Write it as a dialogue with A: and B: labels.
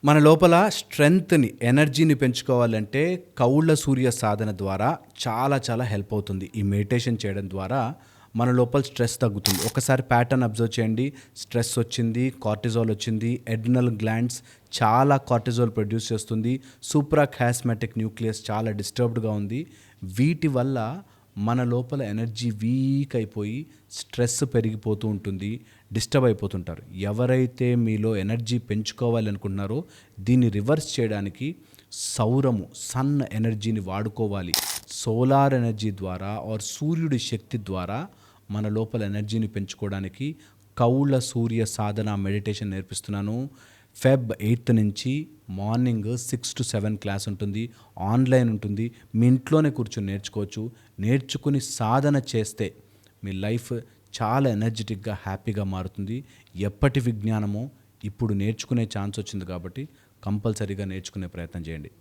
A: మన లోపల స్ట్రెంగ్త్‌ని, ఎనర్జీని పెంచుకోవాలంటే కౌళ్ళ సూర్య సాధన ద్వారా చాలా చాలా హెల్ప్ అవుతుంది. ఈ మెడిటేషన్ చేయడం ద్వారా మన లోపల స్ట్రెస్ తగ్గుతుంది. ఒకసారి ప్యాటర్న్ అబ్జర్వ్ చేయండి. స్ట్రెస్ వచ్చింది, కార్టిజాల్ వచ్చింది, అడ్రినల్ గ్లాండ్స్ చాలా కార్టిజాల్ ప్రొడ్యూస్ చేస్తుంది. సూప్రాకియాస్మాటిక్ న్యూక్లియస్ చాలా డిస్టర్బ్డ్‌గా ఉంది. వీటి వల్ల మన లోపల ఎనర్జీ వీక్ అయిపోయి స్ట్రెస్ పెరిగిపోతూ ఉంటుంది. డిస్టర్బ్ అయిపోతుంటారు. ఎవరైతే మీలో ఎనర్జీ పెంచుకోవాలి అనుకుంటున్నారో దీన్ని రివర్స్ చేయడానికి సన్ ఎనర్జీని వాడుకోవాలి. సోలార్ ఎనర్జీ ద్వారా ఆర్ సూర్యుడి శక్తి ద్వారా మన లోపల ఎనర్జీని పెంచుకోవడానికి కౌళ్ళ సూర్య సాధన మెడిటేషన్ నేర్పిస్తున్నాను. ఫెబ్ 8 నుంచి మార్నింగ్ 6 to 7 క్లాస్ ఉంటుంది. ఆన్లైన్ ఉంటుంది. మీ ఇంట్లోనే కూర్చొని నేర్చుకోవచ్చు. నేర్చుకుని సాధన చేస్తే మీ లైఫ్ చాలా ఎనర్జెటిక్గా, హ్యాపీగా మారుతుంది. ఎప్పటి విజ్ఞానమో ఇప్పుడు నేర్చుకునే ఛాన్స్ వచ్చింది కాబట్టి కంపల్సరీగా నేర్చుకునే ప్రయత్నం చేయండి.